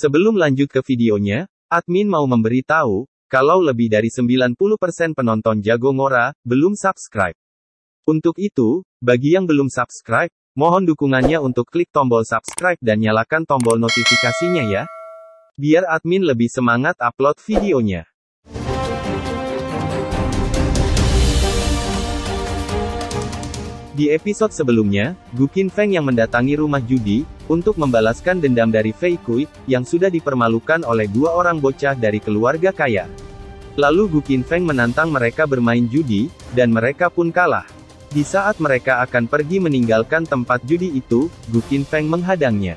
Sebelum lanjut ke videonya, admin mau memberitahu, kalau lebih dari 90% penonton Jago Ngora, belum subscribe. Untuk itu, bagi yang belum subscribe, mohon dukungannya untuk klik tombol subscribe dan nyalakan tombol notifikasinya ya. Biar admin lebih semangat upload videonya. Di episode sebelumnya, Gu Qinfeng yang mendatangi rumah judi, untuk membalaskan dendam dari Fei Kui, yang sudah dipermalukan oleh dua orang bocah dari keluarga kaya. Lalu Gu Qinfeng menantang mereka bermain judi, dan mereka pun kalah. Di saat mereka akan pergi meninggalkan tempat judi itu, Gu Qinfeng menghadangnya.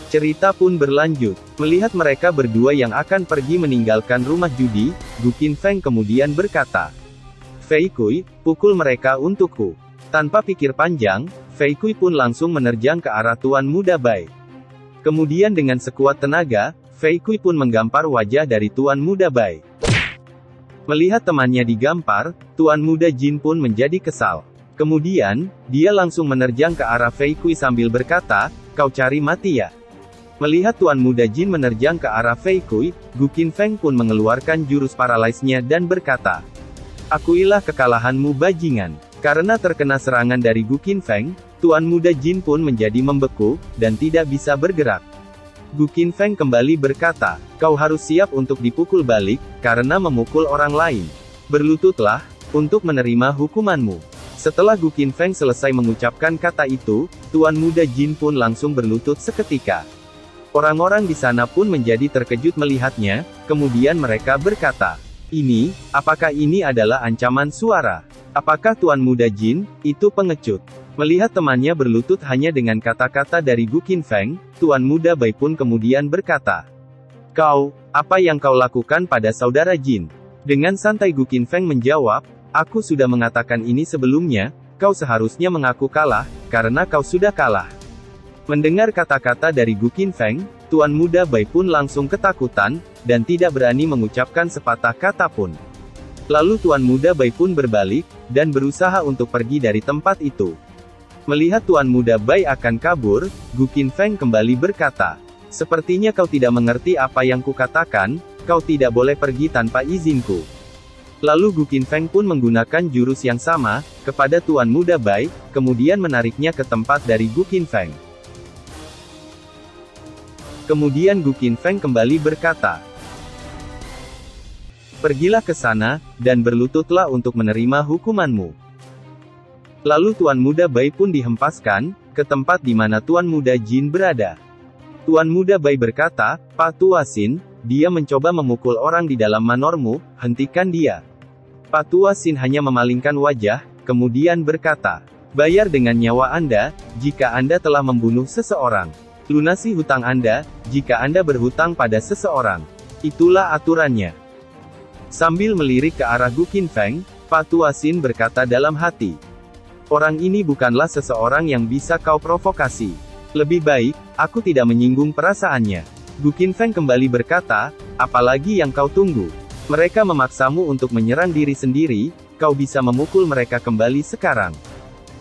Cerita pun berlanjut. Melihat mereka berdua yang akan pergi meninggalkan rumah judi, Gu Qinfeng kemudian berkata, "Fei Kui, pukul mereka untukku." Tanpa pikir panjang, Fei Kui pun langsung menerjang ke arah Tuan Muda Bai. Kemudian dengan sekuat tenaga, Fei Kui pun menggampar wajah dari Tuan Muda Bai. Melihat temannya digampar, Tuan Muda Jin pun menjadi kesal. Kemudian, dia langsung menerjang ke arah Fei Kui sambil berkata, "Kau cari mati ya?" Melihat Tuan Muda Jin menerjang ke arah Fei Kui, Gu Qinfeng pun mengeluarkan jurus paralysnya dan berkata, "Akuilah kekalahanmu bajingan." Karena terkena serangan dari Gu Qinfeng, Tuan Muda Jin pun menjadi membeku, dan tidak bisa bergerak. Gu Qinfeng kembali berkata, "Kau harus siap untuk dipukul balik, karena memukul orang lain. Berlututlah, untuk menerima hukumanmu." Setelah Gu Qinfeng selesai mengucapkan kata itu, Tuan Muda Jin pun langsung berlutut seketika. Orang-orang di sana pun menjadi terkejut melihatnya, kemudian mereka berkata, apakah ini adalah ancaman suara? Apakah Tuan Muda Jin, itu pengecut?" Melihat temannya berlutut hanya dengan kata-kata dari Gu Qinfeng, Tuan Muda Bai pun kemudian berkata, apa yang kau lakukan pada saudara Jin?" Dengan santai Gu Qinfeng menjawab, "Aku sudah mengatakan ini sebelumnya, kau seharusnya mengaku kalah, karena kau sudah kalah." Mendengar kata-kata dari Gu Qinfeng, Tuan Muda Bai pun langsung ketakutan, dan tidak berani mengucapkan sepatah kata pun. Lalu Tuan Muda Bai pun berbalik, dan berusaha untuk pergi dari tempat itu. Melihat Tuan Muda Bai akan kabur, Gu Qinfeng kembali berkata, "Sepertinya kau tidak mengerti apa yang kukatakan, kau tidak boleh pergi tanpa izinku." Lalu Gu Qinfeng pun menggunakan jurus yang sama, kepada Tuan Muda Bai, kemudian menariknya ke tempat dari Gu Qinfeng. Kemudian Gu Qinfeng kembali berkata, "Pergilah ke sana, dan berlututlah untuk menerima hukumanmu." Lalu Tuan Muda Bai pun dihempaskan, ke tempat di mana Tuan Muda Jin berada. Tuan Muda Bai berkata, "Pak Tuasin, dia mencoba memukul orang di dalam manormu, hentikan dia." Pak Tuasin hanya memalingkan wajah, kemudian berkata, "Bayar dengan nyawa Anda, jika Anda telah membunuh seseorang. Lunasi hutang Anda, jika Anda berhutang pada seseorang. Itulah aturannya." Sambil melirik ke arah Gu Qinfeng, Pak Tuasin berkata dalam hati, "Orang ini bukanlah seseorang yang bisa kau provokasi. Lebih baik, aku tidak menyinggung perasaannya." Gu Qinfeng kembali berkata, "Apalagi yang kau tunggu? Mereka memaksamu untuk menyerang diri sendiri, kau bisa memukul mereka kembali sekarang."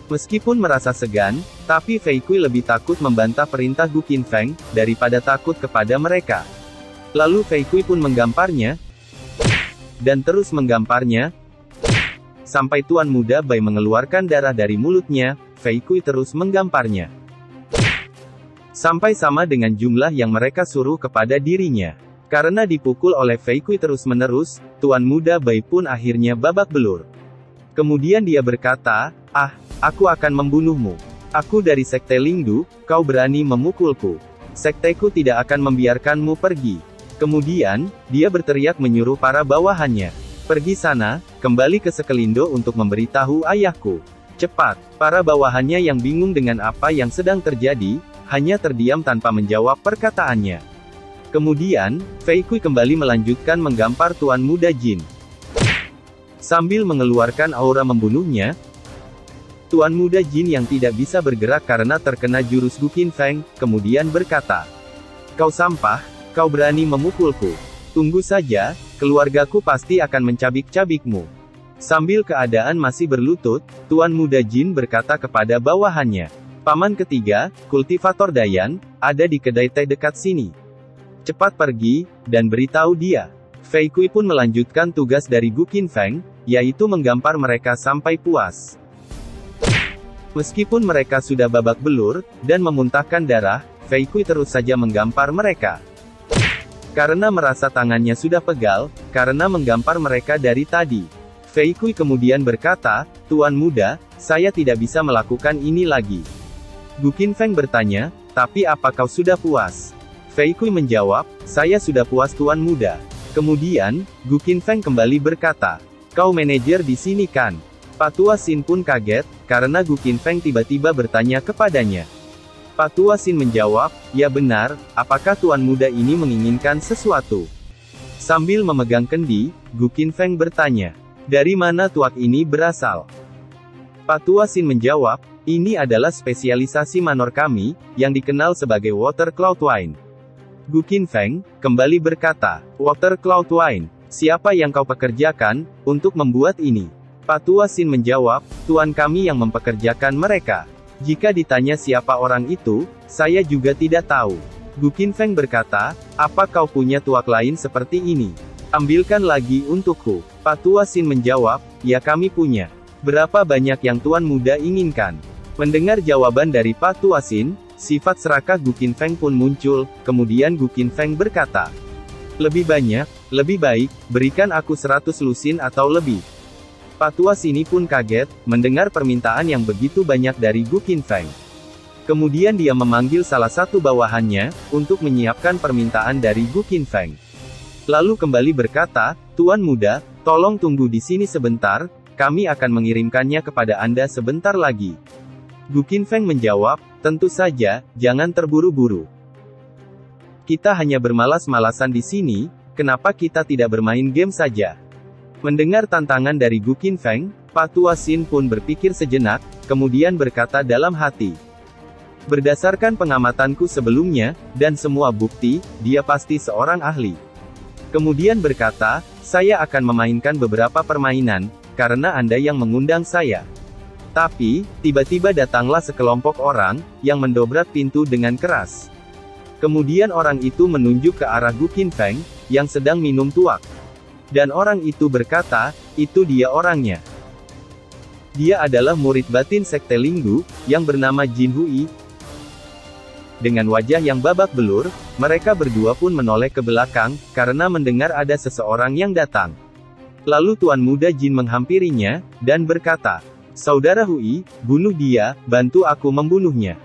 Meskipun merasa segan, tapi Fei Kui lebih takut membantah perintah Gu Qinfeng, daripada takut kepada mereka. Lalu Fei Kui pun menggamparnya, dan terus menggamparnya, sampai Tuan Muda Bai mengeluarkan darah dari mulutnya. Fei Kui terus menggamparnya, sampai sama dengan jumlah yang mereka suruh kepada dirinya. Karena dipukul oleh Fei Kui terus-menerus, Tuan Muda Bai pun akhirnya babak belur. Kemudian dia berkata, aku akan membunuhmu. Aku dari Sekte Lingdu, kau berani memukulku. Sekteku tidak akan membiarkanmu pergi." Kemudian, dia berteriak menyuruh para bawahannya, "Pergi sana, kembali ke Sekelindo untuk memberitahu ayahku. Cepat!" Para bawahannya yang bingung dengan apa yang sedang terjadi, hanya terdiam tanpa menjawab perkataannya. Kemudian, Fei Kui kembali melanjutkan menggampar Tuan Muda Jin. Sambil mengeluarkan aura membunuhnya, Tuan Muda Jin yang tidak bisa bergerak karena terkena jurus Gu Qinfeng, kemudian berkata, "Kau sampah, kau berani memukulku. Tunggu saja, keluargaku pasti akan mencabik-cabikmu." Sambil keadaan masih berlutut, Tuan Muda Jin berkata kepada bawahannya, "Paman ketiga, kultivator Dayan, ada di kedai teh dekat sini." Cepat pergi, dan beritahu dia. Fei Kui pun melanjutkan tugas dari Gu Qinfeng, yaitu menggampar mereka sampai puas. Meskipun mereka sudah babak belur, dan memuntahkan darah, Fei Kui terus saja menggampar mereka. Karena merasa tangannya sudah pegal, karena menggampar mereka dari tadi. Fei Kui kemudian berkata, "Tuan muda, saya tidak bisa melakukan ini lagi." Gu Qinfeng bertanya, "Tapi apa kau sudah puas?" Fei Kui menjawab, "Saya sudah puas tuan muda." Kemudian, Gu Qinfeng kembali berkata, "Kau manajer di sini kan?" Pak Tua Xin pun kaget, karena Gu Qinfeng tiba-tiba bertanya kepadanya. Pak Tua Xin menjawab, "Ya benar, apakah tuan muda ini menginginkan sesuatu?" Sambil memegang kendi, Gu Qinfeng bertanya, "Dari mana tuak ini berasal?" Pak Tua Xin menjawab, "Ini adalah spesialisasi manor kami, yang dikenal sebagai Water Cloud Wine." Gu Qinfeng kembali berkata, "Water Cloud Wine, siapa yang kau pekerjakan untuk membuat ini?" Pak Tua Xin menjawab, "Tuan kami yang mempekerjakan mereka. Jika ditanya siapa orang itu, saya juga tidak tahu." Gu Qinfeng berkata, "Apa kau punya tuak lain seperti ini? Ambilkan lagi untukku." Pak Tua Xin menjawab, "Ya kami punya. Berapa banyak yang tuan muda inginkan?" Mendengar jawaban dari Pak Tua Xin, sifat serakah Gu Qinfeng pun muncul, kemudian Gu Qinfeng berkata, "Lebih banyak, lebih baik, berikan aku 100 lusin atau lebih." Pak Tua Xin pun kaget, mendengar permintaan yang begitu banyak dari Gu Qinfeng. Kemudian dia memanggil salah satu bawahannya, untuk menyiapkan permintaan dari Gu Qinfeng. Lalu kembali berkata, "Tuan muda, tolong tunggu di sini sebentar, kami akan mengirimkannya kepada Anda sebentar lagi." Gu Qinfeng menjawab, "Tentu saja, jangan terburu-buru. Kita hanya bermalas-malasan di sini, kenapa kita tidak bermain game saja?" Mendengar tantangan dari Gu Qinfeng, Pak Tua Xin pun berpikir sejenak, kemudian berkata dalam hati, "Berdasarkan pengamatanku sebelumnya, dan semua bukti, dia pasti seorang ahli." Kemudian berkata, "Saya akan memainkan beberapa permainan, karena Anda yang mengundang saya." Tapi, tiba-tiba datanglah sekelompok orang, yang mendobrak pintu dengan keras. Kemudian orang itu menunjuk ke arah Gu Qinfeng, yang sedang minum tuak. Dan orang itu berkata, "Itu dia orangnya. Dia adalah murid batin Sekte Linggu, yang bernama Jin Hui." Dengan wajah yang babak belur, mereka berdua pun menoleh ke belakang, karena mendengar ada seseorang yang datang. Lalu Tuan Muda Jin menghampirinya, dan berkata, "Saudara Hui, bunuh dia, bantu aku membunuhnya."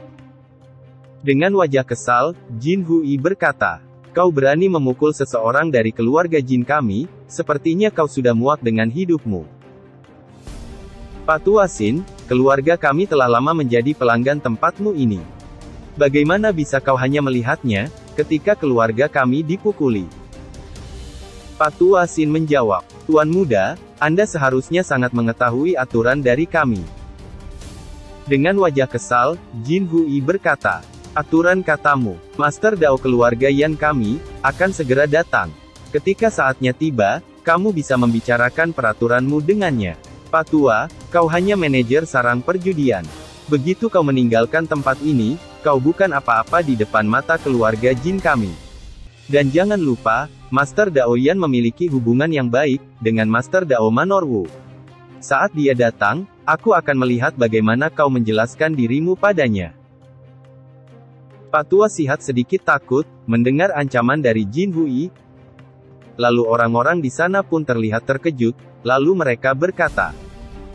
Dengan wajah kesal, Jin Hui berkata, "Kau berani memukul seseorang dari keluarga Jin kami, sepertinya kau sudah muak dengan hidupmu." Pak Tua Xin, keluarga kami telah lama menjadi pelanggan tempatmu ini. Bagaimana bisa kau hanya melihatnya, ketika keluarga kami dipukuli? Pak Tua Xin menjawab, "Tuan muda, Anda seharusnya sangat mengetahui aturan dari kami." Dengan wajah kesal, Jin Hui berkata, "Aturan katamu, Master Dao keluarga Yan kami, akan segera datang. Ketika saatnya tiba, kamu bisa membicarakan peraturanmu dengannya. Pak Tua, kau hanya manajer sarang perjudian. Begitu kau meninggalkan tempat ini, kau bukan apa-apa di depan mata keluarga Jin kami. Dan jangan lupa, Master Dao Yan memiliki hubungan yang baik dengan Master Dao Manor Wu. Saat dia datang, aku akan melihat bagaimana kau menjelaskan dirimu padanya." Pak Tua Sihat sedikit takut, mendengar ancaman dari Jin Hui. Lalu orang-orang di sana pun terlihat terkejut, lalu mereka berkata,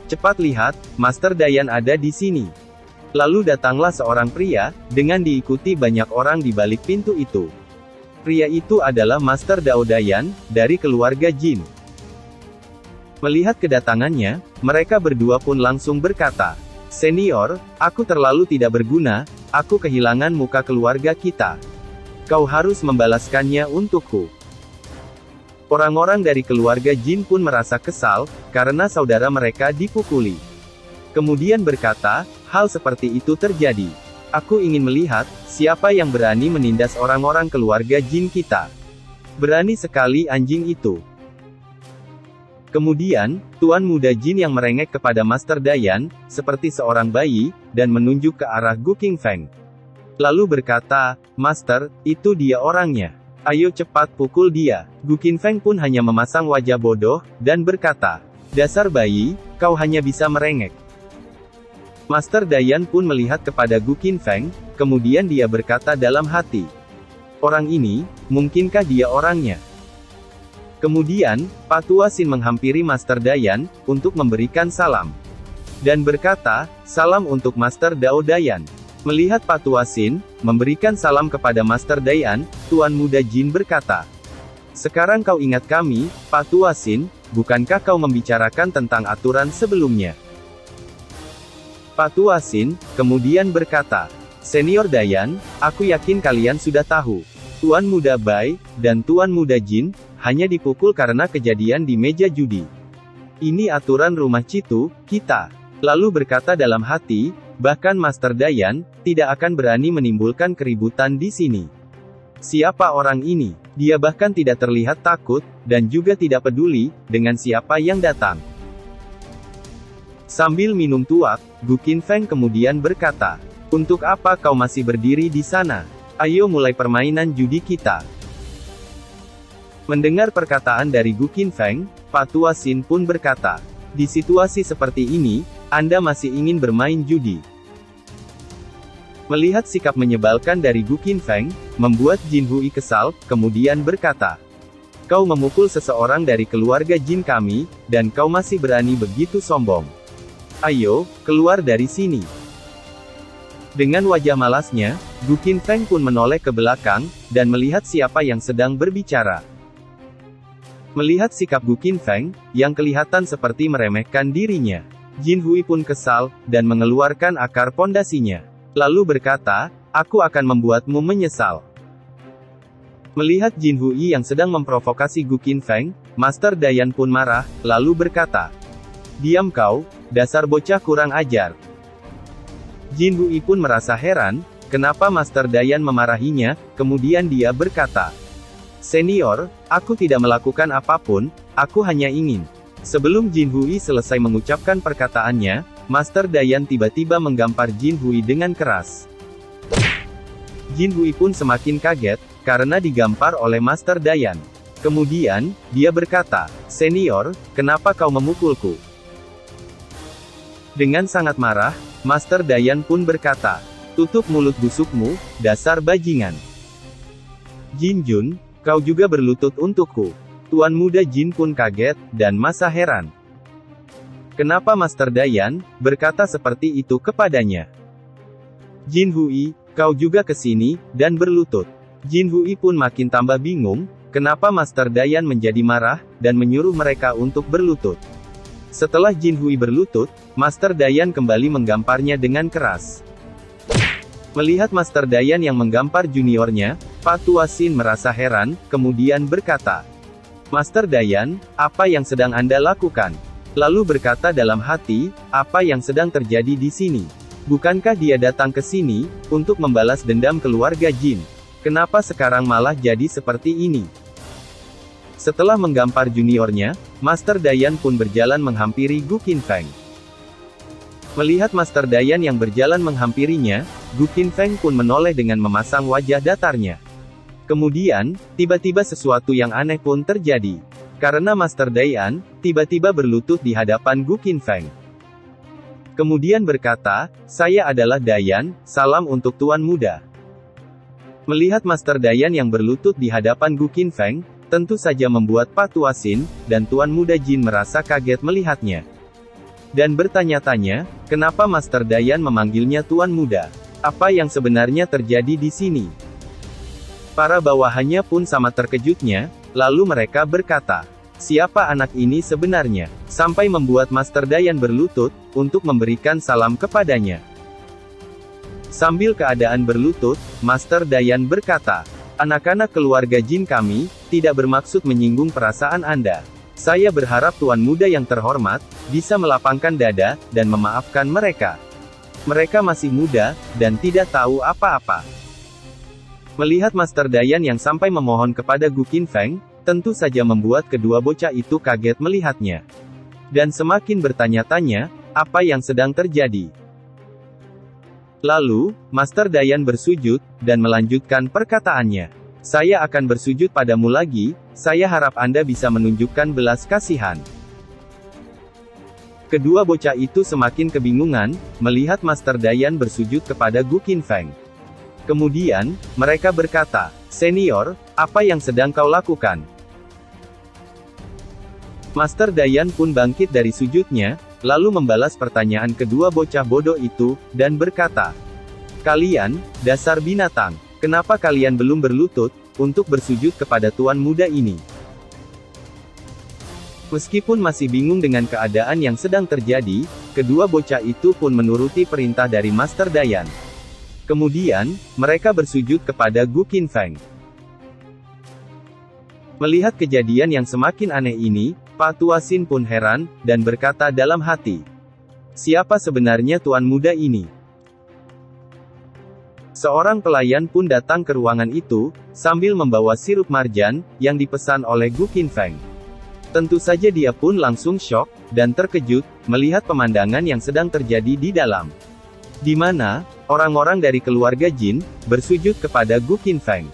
"Cepat lihat, Master Dayan ada di sini." Lalu datanglah seorang pria, dengan diikuti banyak orang di balik pintu itu. Pria itu adalah Master Dao Dayan, dari keluarga Jin. Melihat kedatangannya, mereka berdua pun langsung berkata, "Senior, aku terlalu tidak berguna, aku kehilangan muka keluarga kita. Kau harus membalaskannya untukku." Orang-orang dari keluarga Jin pun merasa kesal, karena saudara mereka dipukuli. Kemudian berkata, "Hal seperti itu terjadi. Aku ingin melihat, siapa yang berani menindas orang-orang keluarga Jin kita. Berani sekali anjing itu." Kemudian, Tuan Muda Jin yang merengek kepada Master Dayan, seperti seorang bayi, dan menunjuk ke arah Gu Qinfeng. Lalu berkata, "Master, itu dia orangnya." Ayo cepat pukul dia. Gu Qinfeng pun hanya memasang wajah bodoh, dan berkata, dasar bayi, kau hanya bisa merengek. Master Dayan pun melihat kepada Gu Qinfeng, kemudian dia berkata dalam hati, orang ini, mungkinkah dia orangnya? Kemudian, Pak Tua Xin menghampiri Master Dayan, untuk memberikan salam. Dan berkata, salam untuk Master Dao Dayan. Melihat Pak Tua Xin memberikan salam kepada Master Dayan, Tuan Muda Jin berkata, sekarang kau ingat kami, Pak Tua Xin, bukankah kau membicarakan tentang aturan sebelumnya? Pak Tua Xin kemudian berkata, Senior Dayan, aku yakin kalian sudah tahu. Tuan Muda Bai dan Tuan Muda Jin hanya dipukul karena kejadian di meja judi. Ini aturan rumah Citu kita. Lalu berkata dalam hati, bahkan Master Dayan tidak akan berani menimbulkan keributan di sini. Siapa orang ini? Dia bahkan tidak terlihat takut, dan juga tidak peduli dengan siapa yang datang. Sambil minum tuak, Gu Qinfeng kemudian berkata, untuk apa kau masih berdiri di sana? Ayo mulai permainan judi kita. Mendengar perkataan dari Gu Qinfeng, Pak Tua Xin pun berkata, di situasi seperti ini, Anda masih ingin bermain judi. Melihat sikap menyebalkan dari Gu Qinfeng, membuat Jin Hui kesal, kemudian berkata, kau memukul seseorang dari keluarga Jin kami, dan kau masih berani begitu sombong. Ayo, keluar dari sini. Dengan wajah malasnya, Gu Qinfeng pun menoleh ke belakang, dan melihat siapa yang sedang berbicara. Melihat sikap Gu Qinfeng, yang kelihatan seperti meremehkan dirinya, Jin Hui pun kesal, dan mengeluarkan akar pondasinya. Lalu berkata, aku akan membuatmu menyesal. Melihat Jin Hui yang sedang memprovokasi Gu Qinfeng, Master Dayan pun marah, lalu berkata, diam kau, dasar bocah kurang ajar. Jin Hui pun merasa heran, kenapa Master Dayan memarahinya, kemudian dia berkata, Senior, aku tidak melakukan apapun, aku hanya ingin. Sebelum Jin Hui selesai mengucapkan perkataannya, Master Dayan tiba-tiba menggampar Jin Hui dengan keras. Jin Hui pun semakin kaget, karena digampar oleh Master Dayan. Kemudian, dia berkata, Senior, kenapa kau memukulku? Dengan sangat marah, Master Dayan pun berkata, tutup mulut busukmu, dasar bajingan. Jin Jun, kau juga berlutut untukku. Tuan Muda Jin pun kaget, dan masa heran. Kenapa Master Dayan berkata seperti itu kepadanya? Jin Hui, kau juga ke sini, dan berlutut. Jin Hui pun makin tambah bingung, kenapa Master Dayan menjadi marah, dan menyuruh mereka untuk berlutut. Setelah Jin Hui berlutut, Master Dayan kembali menggamparnya dengan keras. Melihat Master Dayan yang menggampar juniornya, Pak Tua Xin merasa heran, kemudian berkata, Master Dayan, apa yang sedang Anda lakukan? Lalu berkata dalam hati, apa yang sedang terjadi di sini? Bukankah dia datang ke sini, untuk membalas dendam keluarga Jin? Kenapa sekarang malah jadi seperti ini? Setelah menggampar juniornya, Master Dayan pun berjalan menghampiri Gu Qinfeng. Melihat Master Dayan yang berjalan menghampirinya, Gu Qinfeng pun menoleh dengan memasang wajah datarnya. Kemudian, tiba-tiba sesuatu yang aneh pun terjadi. Karena Master Dayan, tiba-tiba berlutut di hadapan Gu Qinfeng. Kemudian berkata, saya adalah Dayan, salam untuk Tuan Muda. Melihat Master Dayan yang berlutut di hadapan Gu Qinfeng, tentu saja membuat Pak Tua Xin dan Tuan Muda Jin merasa kaget melihatnya. Dan bertanya-tanya, kenapa Master Dayan memanggilnya Tuan Muda? Apa yang sebenarnya terjadi di sini? Para bawahannya pun sama terkejutnya, lalu mereka berkata, siapa anak ini sebenarnya? Sampai membuat Master Dayan berlutut, untuk memberikan salam kepadanya. Sambil keadaan berlutut, Master Dayan berkata, anak-anak keluarga Jin kami, tidak bermaksud menyinggung perasaan Anda. Saya berharap Tuan Muda yang terhormat, bisa melapangkan dada, dan memaafkan mereka. Mereka masih muda, dan tidak tahu apa-apa. Melihat Master Dayan yang sampai memohon kepada Gu Qinfeng, tentu saja membuat kedua bocah itu kaget melihatnya. Dan semakin bertanya-tanya, apa yang sedang terjadi. Lalu, Master Dayan bersujud, dan melanjutkan perkataannya. Saya akan bersujud padamu lagi, saya harap Anda bisa menunjukkan belas kasihan. Kedua bocah itu semakin kebingungan, melihat Master Dayan bersujud kepada Gu Qinfeng. Kemudian, mereka berkata, "Senior, apa yang sedang kau lakukan?" Master Dayan pun bangkit dari sujudnya, lalu membalas pertanyaan kedua bocah bodoh itu, dan berkata, "Kalian, dasar binatang, kenapa kalian belum berlutut, untuk bersujud kepada tuan muda ini?" Meskipun masih bingung dengan keadaan yang sedang terjadi, kedua bocah itu pun menuruti perintah dari Master Dayan. Kemudian, mereka bersujud kepada Gu Qinfeng. Melihat kejadian yang semakin aneh ini, Pak Tua Xin pun heran, dan berkata dalam hati, "Siapa sebenarnya tuan muda ini?" Seorang pelayan pun datang ke ruangan itu, sambil membawa sirup marjan, yang dipesan oleh Gu Qinfeng. Tentu saja dia pun langsung syok, dan terkejut, melihat pemandangan yang sedang terjadi di dalam. Di mana, orang-orang dari keluarga Jin, bersujud kepada Gu Qinfeng.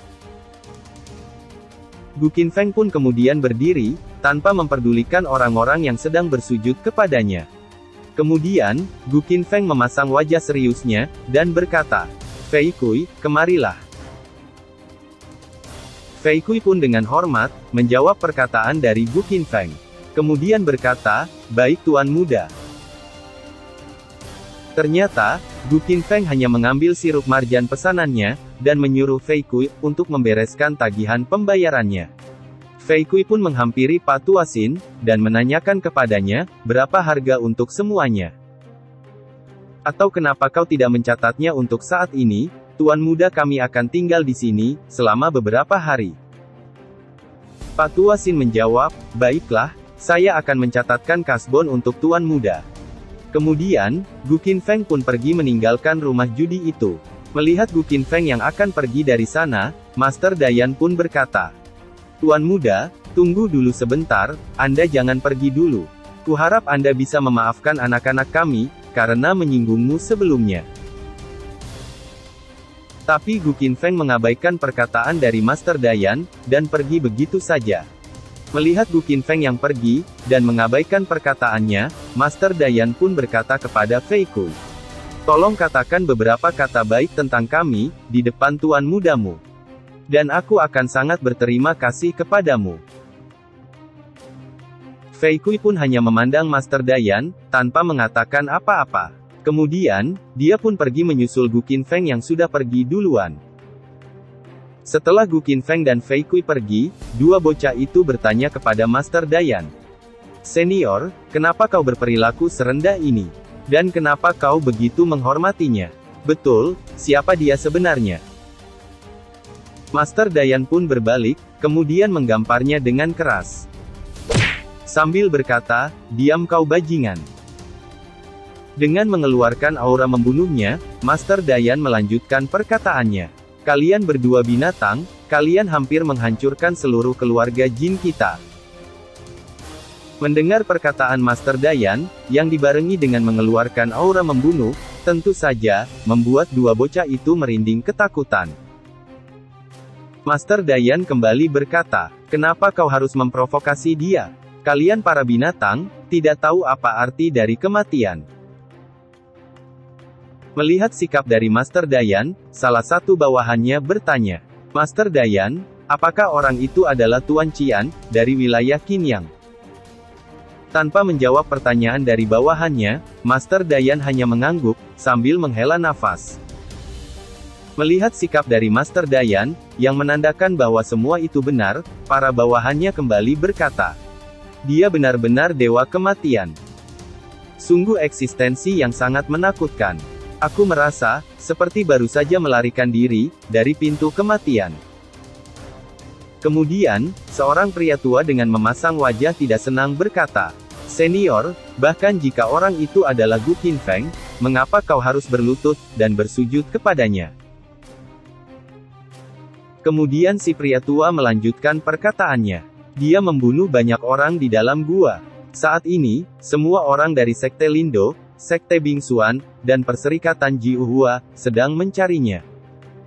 Gu Qinfeng pun kemudian berdiri, tanpa memperdulikan orang-orang yang sedang bersujud kepadanya. Kemudian, Gu Qinfeng memasang wajah seriusnya, dan berkata, "Fei Kui, kemarilah." Fei Kui pun dengan hormat, menjawab perkataan dari Gu Qinfeng. Kemudian berkata, "Baik tuan muda." Ternyata, Gu Qinfeng hanya mengambil sirup marjan pesanannya, dan menyuruh Fei Kui untuk membereskan tagihan pembayarannya. Fei Kui pun menghampiri Pak Tua Xin, dan menanyakan kepadanya, berapa harga untuk semuanya. "Atau kenapa kau tidak mencatatnya untuk saat ini, tuan muda, kami akan tinggal di sini, selama beberapa hari." Pak Tua Xin menjawab, "Baiklah, saya akan mencatatkan kasbon untuk tuan muda." Kemudian, Gu Qinfeng pun pergi meninggalkan rumah judi itu. Melihat Gu Qinfeng yang akan pergi dari sana, Master Dayan pun berkata, "Tuan muda, tunggu dulu sebentar, Anda jangan pergi dulu. Kuharap Anda bisa memaafkan anak-anak kami, karena menyinggungmu sebelumnya." Tapi Gu Qinfeng mengabaikan perkataan dari Master Dayan, dan pergi begitu saja. Melihat Gu Qinfeng yang pergi, dan mengabaikan perkataannya, Master Dayan pun berkata kepada Fei Kui, "Tolong katakan beberapa kata baik tentang kami, di depan tuan mudamu. Dan aku akan sangat berterima kasih kepadamu." Fei Kui pun hanya memandang Master Dayan, tanpa mengatakan apa-apa. Kemudian, dia pun pergi menyusul Gu Qinfeng yang sudah pergi duluan. Setelah Gu Qinfeng dan Fei Kui pergi, dua bocah itu bertanya kepada Master Dayan, "Senior, kenapa kau berperilaku serendah ini? Dan kenapa kau begitu menghormatinya? Betul, siapa dia sebenarnya?" Master Dayan pun berbalik, kemudian menggamparnya dengan keras. Sambil berkata, "Diam kau bajingan." Dengan mengeluarkan aura membunuhnya, Master Dayan melanjutkan perkataannya, "Kalian berdua binatang, kalian hampir menghancurkan seluruh keluarga Jin kita." Mendengar perkataan Master Dayan, yang dibarengi dengan mengeluarkan aura membunuh, tentu saja, membuat dua bocah itu merinding ketakutan. Master Dayan kembali berkata, "Kenapa kau harus memprovokasi dia? Kalian para binatang, tidak tahu apa arti dari kematian." Melihat sikap dari Master Dayan, salah satu bawahannya bertanya, "Master Dayan, apakah orang itu adalah Tuan Qian, dari wilayah Qinyang?" Tanpa menjawab pertanyaan dari bawahannya, Master Dayan hanya mengangguk, sambil menghela nafas. Melihat sikap dari Master Dayan, yang menandakan bahwa semua itu benar, para bawahannya kembali berkata, "Dia benar-benar dewa kematian. Sungguh eksistensi yang sangat menakutkan. Aku merasa, seperti baru saja melarikan diri, dari pintu kematian." Kemudian, seorang pria tua dengan memasang wajah tidak senang berkata, "Senior, bahkan jika orang itu adalah Gu Qinfeng, mengapa kau harus berlutut, dan bersujud kepadanya?" Kemudian si pria tua melanjutkan perkataannya, "Dia membunuh banyak orang di dalam gua. Saat ini, semua orang dari Sekte Lindo, Sekte Bingsuan, dan Perserikatan Jiuhua, sedang mencarinya.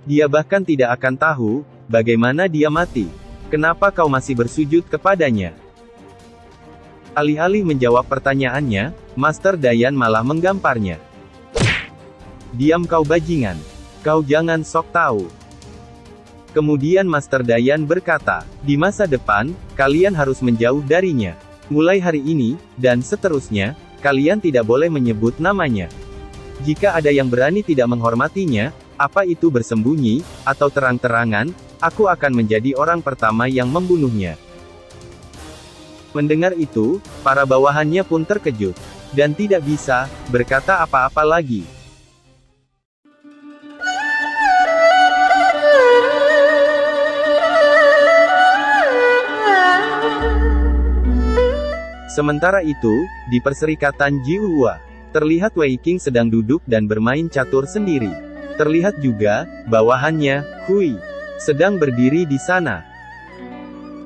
Dia bahkan tidak akan tahu, bagaimana dia mati? Kenapa kau masih bersujud kepadanya? Alih-alih menjawab pertanyaannya, Master Dayan malah menggamparnya. Diam kau bajingan. Kau jangan sok tahu. Kemudian Master Dayan berkata, di masa depan, kalian harus menjauh darinya. Mulai hari ini, dan seterusnya, kalian tidak boleh menyebut namanya. Jika ada yang berani tidak menghormatinya, apa itu bersembunyi, atau terang-terangan, aku akan menjadi orang pertama yang membunuhnya. Mendengar itu, para bawahannya pun terkejut, dan tidak bisa berkata apa-apa lagi. Sementara itu, di Perserikatan Jiuhua, terlihat Wei Qing sedang duduk dan bermain catur sendiri. Terlihat juga, bawahannya, Hui, sedang berdiri di sana.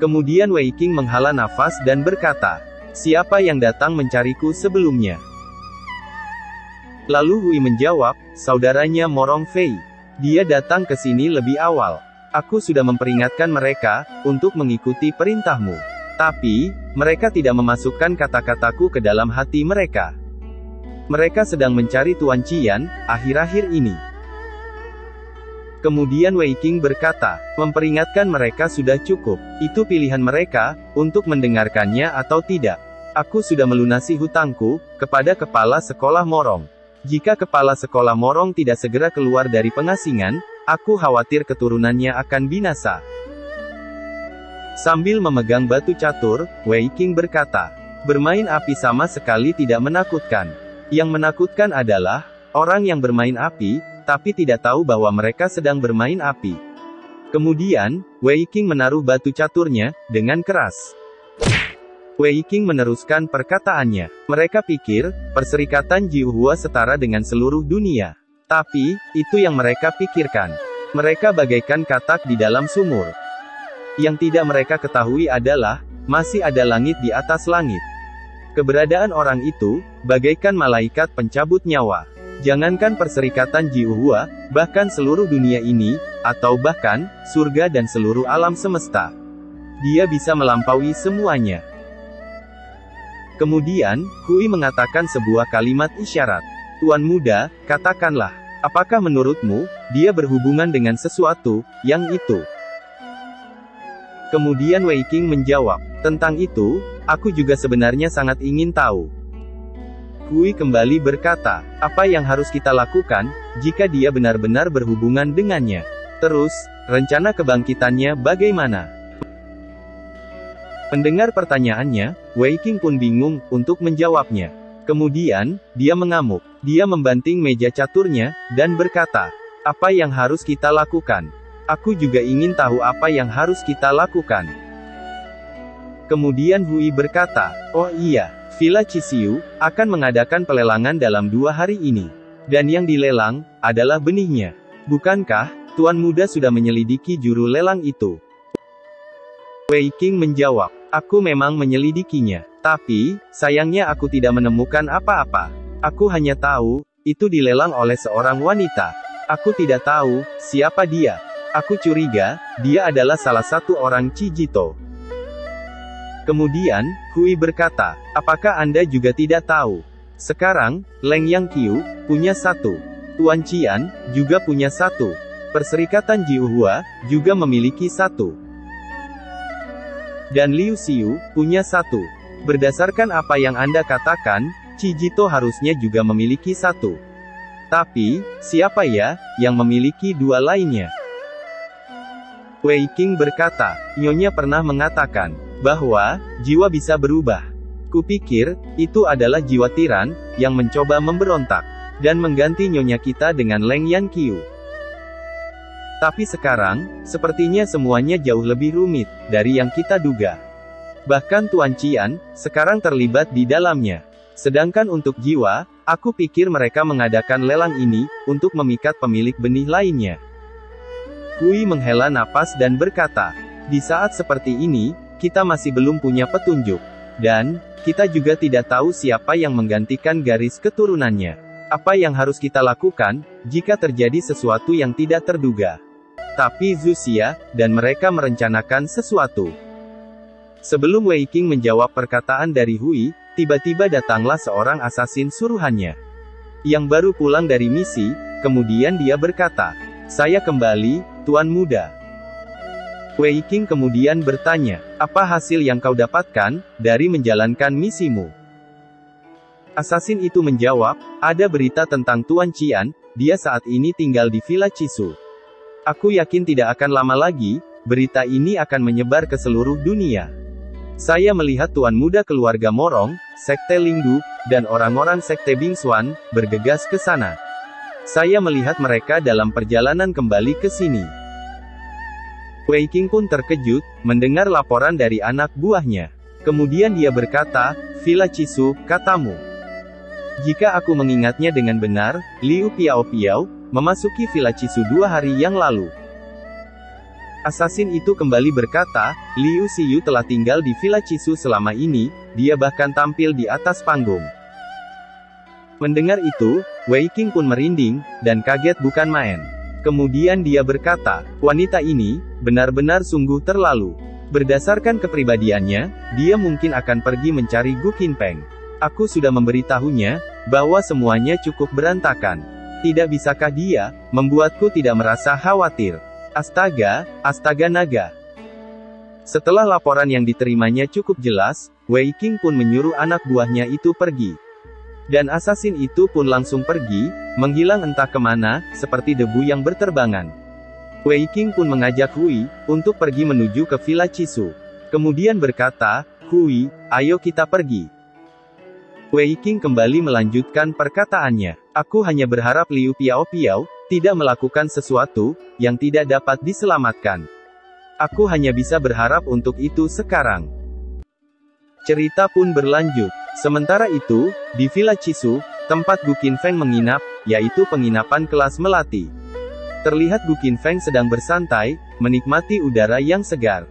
Kemudian Wei Qing menghela nafas dan berkata, siapa yang datang mencariku sebelumnya? Lalu Hui menjawab, saudaranya Morong Fei. Dia datang ke sini lebih awal. Aku sudah memperingatkan mereka, untuk mengikuti perintahmu. Tapi, mereka tidak memasukkan kata-kataku ke dalam hati mereka. Mereka sedang mencari Tuan Qian, akhir-akhir ini. Kemudian Wei Qing berkata, memperingatkan mereka sudah cukup. Itu pilihan mereka, untuk mendengarkannya atau tidak. Aku sudah melunasi hutangku, kepada kepala sekolah Morong. Jika kepala sekolah Morong tidak segera keluar dari pengasingan, aku khawatir keturunannya akan binasa. Sambil memegang batu catur, Wei Qing berkata, bermain api sama sekali tidak menakutkan. Yang menakutkan adalah, orang yang bermain api, tapi tidak tahu bahwa mereka sedang bermain api. Kemudian, Wei Qing menaruh batu caturnya, dengan keras. Wei Qing meneruskan perkataannya. Mereka pikir, Perserikatan Jiuhua setara dengan seluruh dunia. Tapi, itu yang mereka pikirkan. Mereka bagaikan katak di dalam sumur. Yang tidak mereka ketahui adalah, masih ada langit di atas langit. Keberadaan orang itu, bagaikan malaikat pencabut nyawa. Jangankan Perserikatan Jiuhua, bahkan seluruh dunia ini, atau bahkan, surga dan seluruh alam semesta. Dia bisa melampaui semuanya. Kemudian, Hui mengatakan sebuah kalimat isyarat. Tuan muda, katakanlah, apakah menurutmu, dia berhubungan dengan sesuatu, yang itu? Kemudian Wei Qing menjawab, tentang itu, aku juga sebenarnya sangat ingin tahu. Hui kembali berkata, apa yang harus kita lakukan, jika dia benar-benar berhubungan dengannya? Terus, rencana kebangkitannya bagaimana? Mendengar pertanyaannya, Wei Qing pun bingung, untuk menjawabnya. Kemudian, dia mengamuk. Dia membanting meja caturnya, dan berkata, apa yang harus kita lakukan? Aku juga ingin tahu apa yang harus kita lakukan. Kemudian Hui berkata, oh iya. Villa Cisiu akan mengadakan pelelangan dalam 2 hari ini. Dan yang dilelang, adalah benihnya. Bukankah, Tuan Muda sudah menyelidiki juru lelang itu? Wei Qing menjawab, aku memang menyelidikinya. Tapi, sayangnya aku tidak menemukan apa-apa. Aku hanya tahu, itu dilelang oleh seorang wanita. Aku tidak tahu, siapa dia. Aku curiga, dia adalah salah satu orang Cijito. Kemudian, Hui berkata, apakah Anda juga tidak tahu? Sekarang, Leng Yang Qiu punya 1. Tuan Qian juga punya 1. Perserikatan Jiuhua juga memiliki 1. Dan Liu Xiu punya 1. Berdasarkan apa yang Anda katakan, Cijito harusnya juga memiliki 1. Tapi, siapa ya yang memiliki 2 lainnya? Wei Qing berkata, Nyonya pernah mengatakan bahwa jiwa bisa berubah. Kupikir, itu adalah jiwa tiran, yang mencoba memberontak, dan mengganti nyonya kita dengan Leng Yan Qiu. Tapi sekarang, sepertinya semuanya jauh lebih rumit, dari yang kita duga. Bahkan Tuan Qian, sekarang terlibat di dalamnya. Sedangkan untuk jiwa, aku pikir mereka mengadakan lelang ini, untuk memikat pemilik benih lainnya. Hui menghela napas dan berkata, di saat seperti ini, kita masih belum punya petunjuk. Dan, kita juga tidak tahu siapa yang menggantikan garis keturunannya. Apa yang harus kita lakukan, jika terjadi sesuatu yang tidak terduga? Tapi Zuxia dan mereka merencanakan sesuatu. Sebelum Wei Qing menjawab perkataan dari Hui, tiba-tiba datanglah seorang asasin suruhannya. Yang baru pulang dari misi, kemudian dia berkata, "Saya kembali, Tuan Muda." Wei Qing kemudian bertanya, "Apa hasil yang kau dapatkan dari menjalankan misimu?" Asasin itu menjawab, "Ada berita tentang Tuan Qian, dia saat ini tinggal di Villa Chisu. Aku yakin tidak akan lama lagi, berita ini akan menyebar ke seluruh dunia. Saya melihat Tuan Muda keluarga Morong, Sekte Lingdu, dan orang-orang Sekte Bingxuan, bergegas ke sana. Saya melihat mereka dalam perjalanan kembali ke sini." Wei Qing pun terkejut, mendengar laporan dari anak buahnya. Kemudian dia berkata, "Villa Chisu, katamu. Jika aku mengingatnya dengan benar, Liu Piao memasuki Villa Chisu 2 hari yang lalu." Asasin itu kembali berkata, "Liu Xiyu telah tinggal di Villa Chisu selama ini, dia bahkan tampil di atas panggung." Mendengar itu, Wei Qing pun merinding, dan kaget bukan main. Kemudian dia berkata, "Wanita ini, benar-benar sungguh terlalu. Berdasarkan kepribadiannya, dia mungkin akan pergi mencari Gu Qinfeng. Aku sudah memberitahunya, bahwa semuanya cukup berantakan. Tidak bisakah dia, membuatku tidak merasa khawatir? Astaga, astaga naga." Setelah laporan yang diterimanya cukup jelas, Wei Qing pun menyuruh anak buahnya itu pergi. Dan asasin itu pun langsung pergi, menghilang entah kemana, seperti debu yang berterbangan. Wei Qing pun mengajak Hui, untuk pergi menuju ke Villa Chisu. Kemudian berkata, "Hui, ayo kita pergi." Wei Qing kembali melanjutkan perkataannya, "Aku hanya berharap Liu Piao tidak melakukan sesuatu yang tidak dapat diselamatkan. Aku hanya bisa berharap untuk itu sekarang." Cerita pun berlanjut. Sementara itu, di Villa Chisu, tempat Gu Qinfeng menginap, yaitu penginapan kelas melati. Terlihat Gu Qinfeng sedang bersantai, menikmati udara yang segar.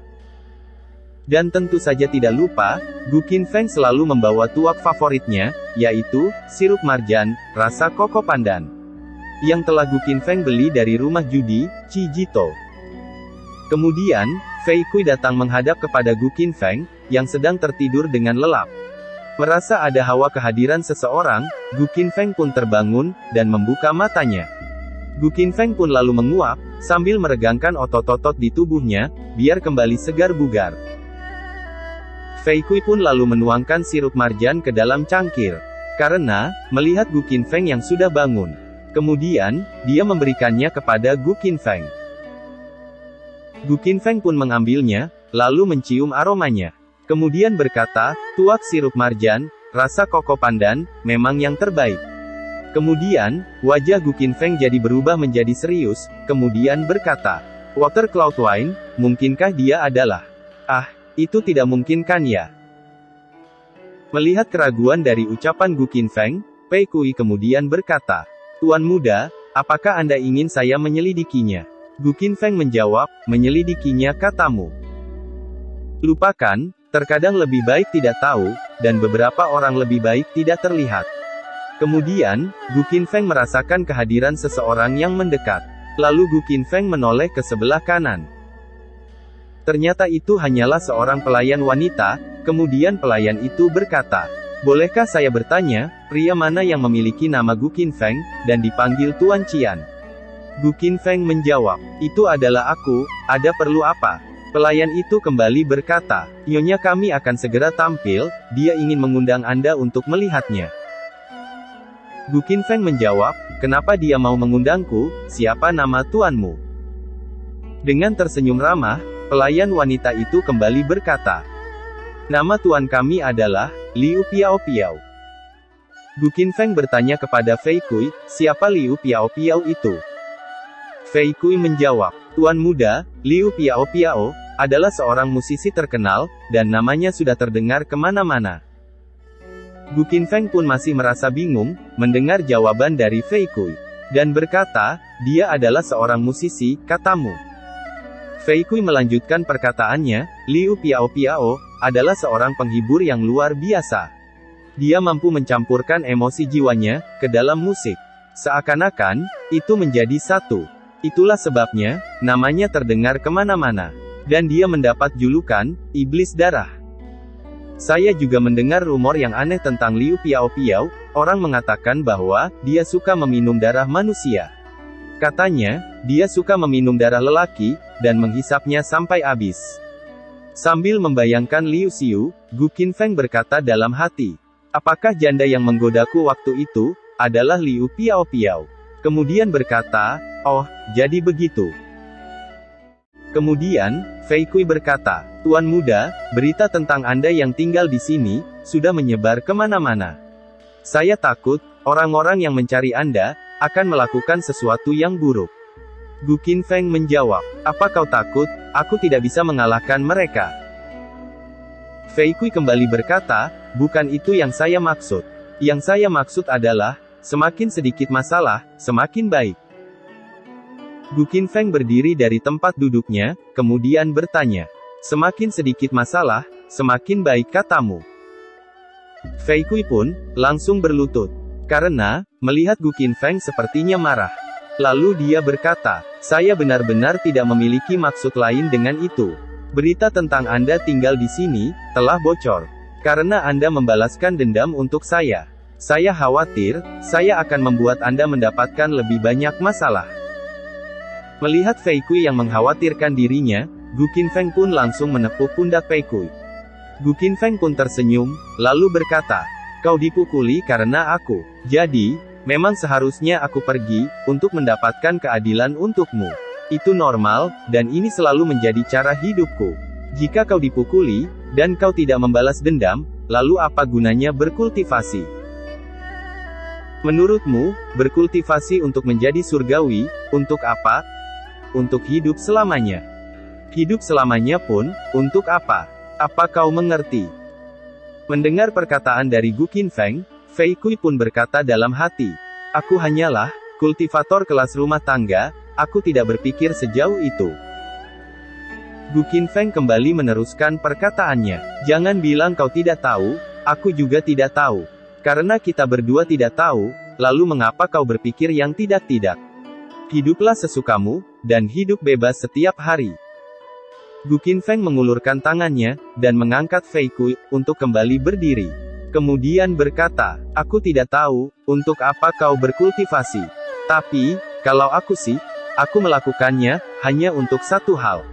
Dan tentu saja tidak lupa, Gu Qinfeng selalu membawa tuak favoritnya, yaitu sirup marjan, rasa koko pandan, yang telah Gu Qinfeng beli dari rumah judi, Chijito. Kemudian, Fei Kui datang menghadap kepada Gu Qinfeng, yang sedang tertidur dengan lelap. Merasa ada hawa kehadiran seseorang, Gu Qinfeng pun terbangun, dan membuka matanya. Gu Qinfeng pun lalu menguap, sambil meregangkan otot-otot di tubuhnya, biar kembali segar bugar. Fei Kui pun lalu menuangkan sirup marjan ke dalam cangkir. Karena, melihat Gu Qinfeng yang sudah bangun. Kemudian, dia memberikannya kepada Gu Qinfeng. Gu Qinfeng pun mengambilnya, lalu mencium aromanya. Kemudian berkata, "Tuak sirup marjan, rasa koko pandan, memang yang terbaik." Kemudian, wajah Gu Qinfeng jadi berubah menjadi serius, kemudian berkata, "Water Cloud Wine, mungkinkah dia adalah..." "Ah, itu tidak mungkin kan ya?" Melihat keraguan dari ucapan Gu Qinfeng, Fei Kui kemudian berkata, "Tuan Muda, apakah Anda ingin saya menyelidikinya?" Gu Qinfeng menjawab, "Menyelidikinya katamu? Lupakan, terkadang lebih baik tidak tahu, dan beberapa orang lebih baik tidak terlihat." Kemudian, Gu Qinfeng merasakan kehadiran seseorang yang mendekat. Lalu Gu Qinfeng menoleh ke sebelah kanan. Ternyata itu hanyalah seorang pelayan wanita, kemudian pelayan itu berkata, "Bolehkah saya bertanya, pria mana yang memiliki nama Gu Qinfeng, dan dipanggil Tuan Qian?" Gu Qinfeng menjawab, "Itu adalah aku, ada perlu apa?" Pelayan itu kembali berkata, "Nyonya kami akan segera tampil, dia ingin mengundang Anda untuk melihatnya." Gu Qinfeng menjawab, "Kenapa dia mau mengundangku, siapa nama tuanmu?" Dengan tersenyum ramah, pelayan wanita itu kembali berkata, "Nama tuan kami adalah Liu Piao." Gu Qinfeng bertanya kepada Fei Kui, "Siapa Liu Piao itu?" Fei Kui menjawab, "Tuan Muda, Liu Piao adalah seorang musisi terkenal, dan namanya sudah terdengar kemana-mana." Gu Qinfeng pun masih merasa bingung, mendengar jawaban dari Fei Kui. Dan berkata, "Dia adalah seorang musisi, katamu?" Fei Kui melanjutkan perkataannya, "Liu Piao adalah seorang penghibur yang luar biasa. Dia mampu mencampurkan emosi jiwanya ke dalam musik. Seakan-akan, itu menjadi satu." Itulah sebabnya, namanya terdengar kemana-mana. Dan dia mendapat julukan, Iblis Darah. Saya juga mendengar rumor yang aneh tentang Liu Piao. Orang mengatakan bahwa, dia suka meminum darah manusia. Katanya, dia suka meminum darah lelaki, dan menghisapnya sampai habis. Sambil membayangkan Liu Xiu, Gu Qinfeng berkata dalam hati, apakah janda yang menggodaku waktu itu, adalah Liu Piao? Kemudian berkata, oh, jadi begitu. Kemudian, Fei Kui berkata, Tuan Muda, berita tentang Anda yang tinggal di sini, sudah menyebar kemana-mana. Saya takut, orang-orang yang mencari Anda, akan melakukan sesuatu yang buruk. Gu Qinfeng menjawab, apa kau takut, aku tidak bisa mengalahkan mereka. Fei Kui kembali berkata, bukan itu yang saya maksud. Yang saya maksud adalah, semakin sedikit masalah, semakin baik. Gu Qinfeng berdiri dari tempat duduknya, kemudian bertanya, semakin sedikit masalah, semakin baik katamu. Fei Kui pun, langsung berlutut. Karena, melihat Gu Qinfeng sepertinya marah. Lalu dia berkata, saya benar-benar tidak memiliki maksud lain dengan itu. Berita tentang Anda tinggal di sini, telah bocor. Karena Anda membalaskan dendam untuk saya. Saya khawatir, saya akan membuat Anda mendapatkan lebih banyak masalah. Melihat Fei Kui yang mengkhawatirkan dirinya, Gu Qinfeng pun langsung menepuk pundak Fei Kui. Gu Qinfeng pun tersenyum, lalu berkata, kau dipukuli karena aku. Jadi, memang seharusnya aku pergi, untuk mendapatkan keadilan untukmu. Itu normal, dan ini selalu menjadi cara hidupku. Jika kau dipukuli, dan kau tidak membalas dendam, lalu apa gunanya berkultivasi? Menurutmu, berkultivasi untuk menjadi surgawi, untuk apa? Untuk hidup selamanya. Hidup selamanya pun, untuk apa? Apa kau mengerti? Mendengar perkataan dari Gu Qinfeng, Fei Kui pun berkata dalam hati, aku hanyalah kultivator kelas rumah tangga, aku tidak berpikir sejauh itu. Gu Qinfeng kembali meneruskan perkataannya, jangan bilang kau tidak tahu, aku juga tidak tahu. Karena kita berdua tidak tahu, lalu mengapa kau berpikir yang tidak-tidak? Hiduplah sesukamu, dan hidup bebas setiap hari. Gu Qinfeng mengulurkan tangannya, dan mengangkat Fei Kui, untuk kembali berdiri. Kemudian berkata, aku tidak tahu, untuk apa kau berkultivasi. Tapi, kalau aku sih, aku melakukannya, hanya untuk satu hal.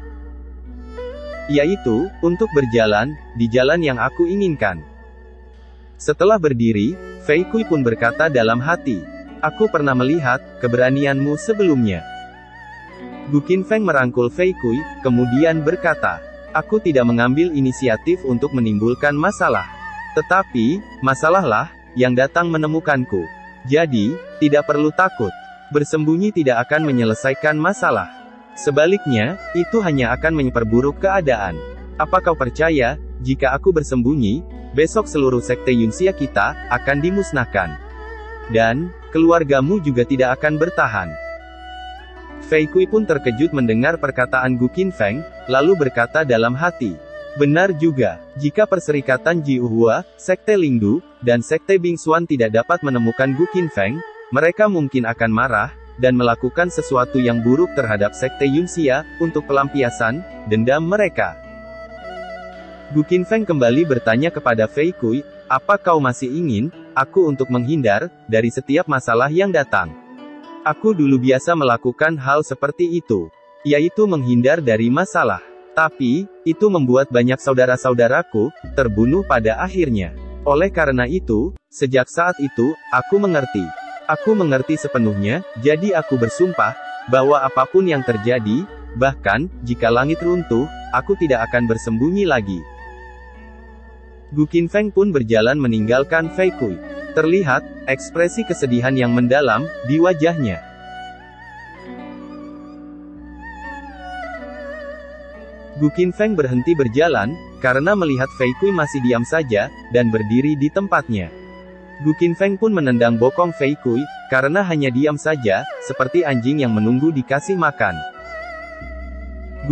Yaitu, untuk berjalan, di jalan yang aku inginkan. Setelah berdiri, Fei Kui pun berkata dalam hati, aku pernah melihat, keberanianmu sebelumnya. Gu Qinfeng merangkul Fei Kui, kemudian berkata, aku tidak mengambil inisiatif untuk menimbulkan masalah. Tetapi, masalahlah, yang datang menemukanku. Jadi, tidak perlu takut. Bersembunyi tidak akan menyelesaikan masalah. Sebaliknya, itu hanya akan memperburuk keadaan. Apa kau percaya, jika aku bersembunyi, besok seluruh sekte Yunxia kita, akan dimusnahkan. Dan, keluargamu juga tidak akan bertahan. Fei Kui pun terkejut mendengar perkataan Gu Qinfeng, lalu berkata dalam hati, benar juga, jika perserikatan Jiuhua, sekte Lingdu, dan sekte Bingxuan tidak dapat menemukan Gu Qinfeng, mereka mungkin akan marah, dan melakukan sesuatu yang buruk terhadap sekte Yunxia, untuk pelampiasan dendam mereka. Gu Qinfeng kembali bertanya kepada Fei Kui, apa kau masih ingin aku untuk menghindar dari setiap masalah yang datang? Aku dulu biasa melakukan hal seperti itu, yaitu menghindar dari masalah. Tapi, itu membuat banyak saudara-saudaraku terbunuh pada akhirnya. Oleh karena itu, sejak saat itu, aku mengerti. Aku mengerti sepenuhnya, jadi aku bersumpah bahwa apapun yang terjadi, bahkan jika langit runtuh, aku tidak akan bersembunyi lagi. Gu Qinfeng pun berjalan meninggalkan Fei Kui. Terlihat ekspresi kesedihan yang mendalam di wajahnya. Gu Qinfeng berhenti berjalan, karena melihat Fei Kui masih diam saja, dan berdiri di tempatnya. Gu Qinfeng pun menendang bokong Fei Kui, karena hanya diam saja, seperti anjing yang menunggu dikasih makan.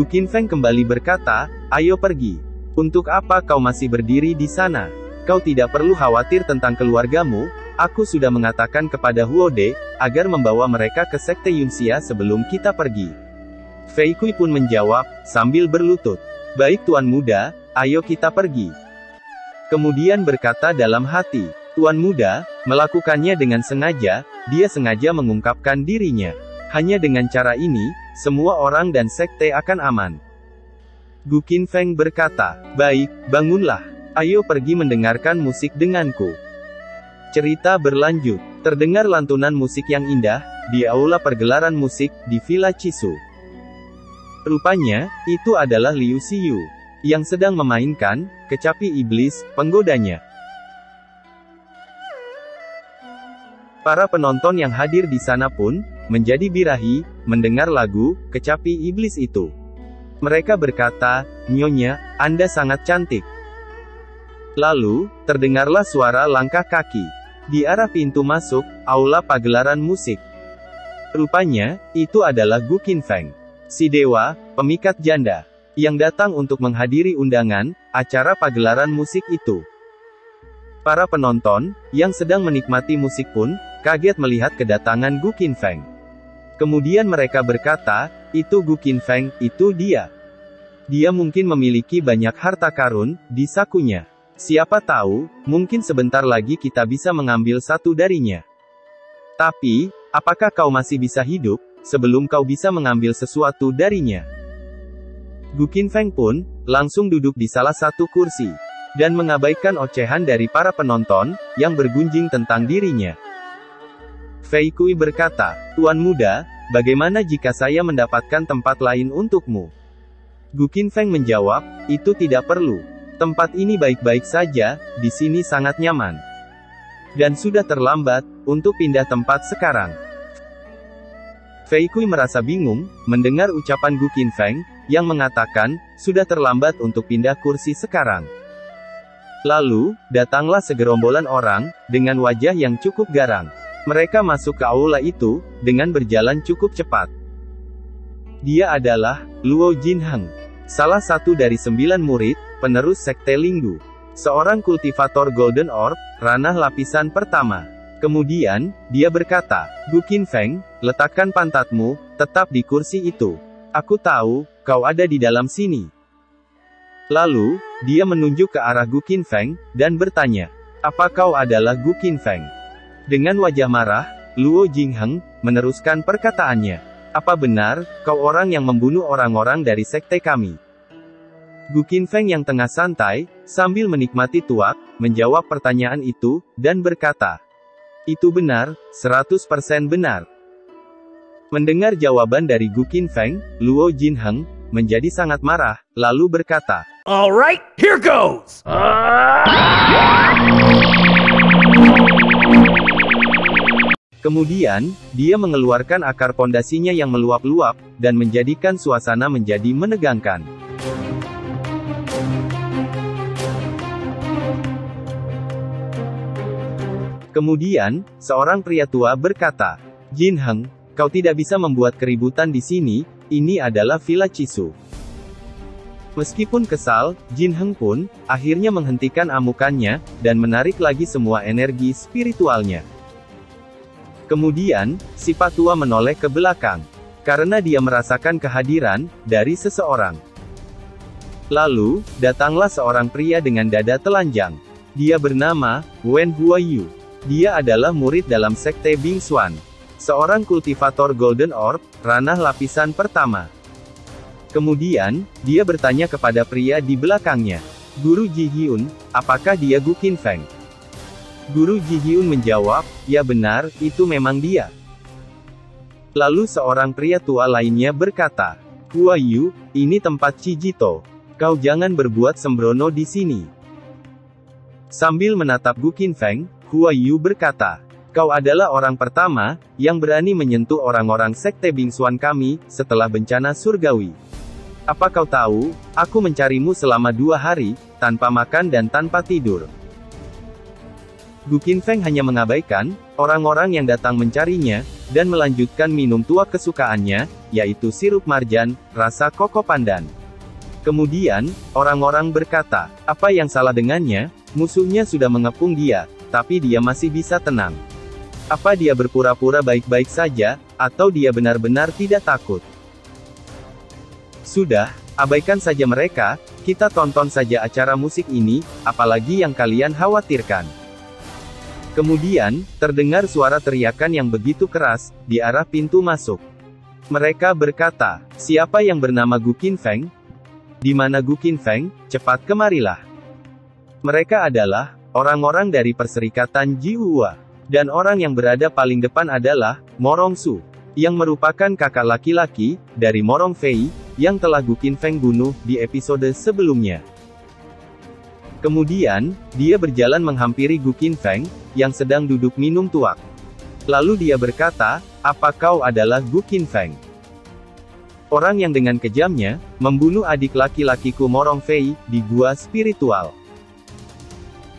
Gu Qinfeng kembali berkata, ayo pergi. Untuk apa kau masih berdiri di sana? Kau tidak perlu khawatir tentang keluargamu, Aku sudah mengatakan kepada Huode, agar membawa mereka ke Sekte Yunxia sebelum kita pergi. Fei Kui pun menjawab, sambil berlutut. Baik Tuan Muda, ayo kita pergi. Kemudian berkata dalam hati, Tuan Muda, melakukannya dengan sengaja, dia sengaja mengungkapkan dirinya. Hanya dengan cara ini, semua orang dan sekte akan aman. Gu Qinfeng berkata, baik, bangunlah. Ayo pergi mendengarkan musik denganku. Cerita berlanjut. Terdengar lantunan musik yang indah, di aula pergelaran musik, di Villa Chisu. Rupanya, itu adalah Liu Xiyu, yang sedang memainkan, kecapi iblis, penggodanya. Para penonton yang hadir di sana pun, menjadi birahi, mendengar lagu, kecapi iblis itu. Mereka berkata, Nyonya, Anda sangat cantik. Lalu, terdengarlah suara langkah kaki. Di arah pintu masuk, aula pagelaran musik. Rupanya, itu adalah Gu Qinfeng, si dewa, pemikat janda, yang datang untuk menghadiri undangan, acara pagelaran musik itu. Para penonton, yang sedang menikmati musik pun, kaget melihat kedatangan Gu Qinfeng. Kemudian mereka berkata, itu Gu Qinfeng, itu dia. Dia mungkin memiliki banyak harta karun, di sakunya. Siapa tahu, mungkin sebentar lagi kita bisa mengambil satu darinya. Tapi, apakah kau masih bisa hidup, sebelum kau bisa mengambil sesuatu darinya? Gu Qinfeng pun, langsung duduk di salah satu kursi, dan mengabaikan ocehan dari para penonton, yang bergunjing tentang dirinya. Fei Kui berkata, Tuan Muda, bagaimana jika saya mendapatkan tempat lain untukmu? Gu Qinfeng menjawab, itu tidak perlu. Tempat ini baik-baik saja, di sini sangat nyaman. Dan sudah terlambat, untuk pindah tempat sekarang. Fei Kui merasa bingung, mendengar ucapan Gu Qinfeng, yang mengatakan, sudah terlambat untuk pindah kursi sekarang. Lalu, datanglah segerombolan orang, dengan wajah yang cukup garang. Mereka masuk ke aula itu, dengan berjalan cukup cepat. Dia adalah, Luo Jinheng. Salah satu dari 9 murid, penerus Sekte Linggu. Seorang kultivator Golden Orb, ranah lapisan pertama. Kemudian, dia berkata, Gu Qinfeng, letakkan pantatmu, tetap di kursi itu. Aku tahu, kau ada di dalam sini. Lalu, dia menunjuk ke arah Gu Qinfeng, dan bertanya, apa kau adalah Gu Qinfeng? Dengan wajah marah, Luo Jinheng, meneruskan perkataannya. Apa benar, kau orang yang membunuh orang-orang dari sekte kami? Gu Qinfeng yang tengah santai, sambil menikmati tuak, menjawab pertanyaan itu, dan berkata, itu benar, 100% benar. Mendengar jawaban dari Gu Qinfeng, Luo Jinheng, menjadi sangat marah, lalu berkata, Alright, here goes! Kemudian, dia mengeluarkan akar pondasinya yang meluap-luap, dan menjadikan suasana menjadi menegangkan. Kemudian, seorang pria tua berkata, Jinheng, kau tidak bisa membuat keributan di sini, ini adalah Villa Chisu. Meskipun kesal, Jinheng pun, akhirnya menghentikan amukannya, dan menarik lagi semua energi spiritualnya. Kemudian, si Pak tua menoleh ke belakang, karena dia merasakan kehadiran dari seseorang. Lalu, datanglah seorang pria dengan dada telanjang. Dia bernama Wen Huayu. Dia adalah murid dalam sekte Bing Xuan, seorang kultivator Golden Orb, ranah lapisan pertama. Kemudian, dia bertanya kepada pria di belakangnya, Guru Ji Hyun, apakah dia Gu Qinfeng? Guru Ji Hyun menjawab, ya benar, itu memang dia. Lalu seorang pria tua lainnya berkata, Huayu, ini tempat Chijito. Kau jangan berbuat sembrono di sini. Sambil menatap Gu Qinfeng, Huayu berkata, kau adalah orang pertama, yang berani menyentuh orang-orang sekte Bing Xuan kami, setelah bencana surgawi. Apa kau tahu, aku mencarimu selama 2 hari, tanpa makan dan tanpa tidur. Gu Qinfeng hanya mengabaikan orang-orang yang datang mencarinya, dan melanjutkan minum tuak kesukaannya, yaitu sirup marjan, rasa koko pandan. Kemudian, orang-orang berkata, apa yang salah dengannya, musuhnya sudah mengepung dia, tapi dia masih bisa tenang. Apa dia berpura-pura baik-baik saja, atau dia benar-benar tidak takut? Sudah, abaikan saja mereka, kita tonton saja acara musik ini, apalagi yang kalian khawatirkan. Kemudian, terdengar suara teriakan yang begitu keras, di arah pintu masuk. Mereka berkata, siapa yang bernama Gu Qinfeng? Di mana Gu Qinfeng? Cepat kemarilah. Mereka adalah orang-orang dari Perserikatan Jiuhua. Dan orang yang berada paling depan adalah Morongsu, yang merupakan kakak laki-laki dari Morong Fei, yang telah Gu Qinfeng bunuh di episode sebelumnya. Kemudian, dia berjalan menghampiri Gu Qinfeng, yang sedang duduk minum tuak. Lalu dia berkata, apa kau adalah Gu Qinfeng? Orang yang dengan kejamnya, membunuh adik laki-lakiku Morong Fei, di gua spiritual.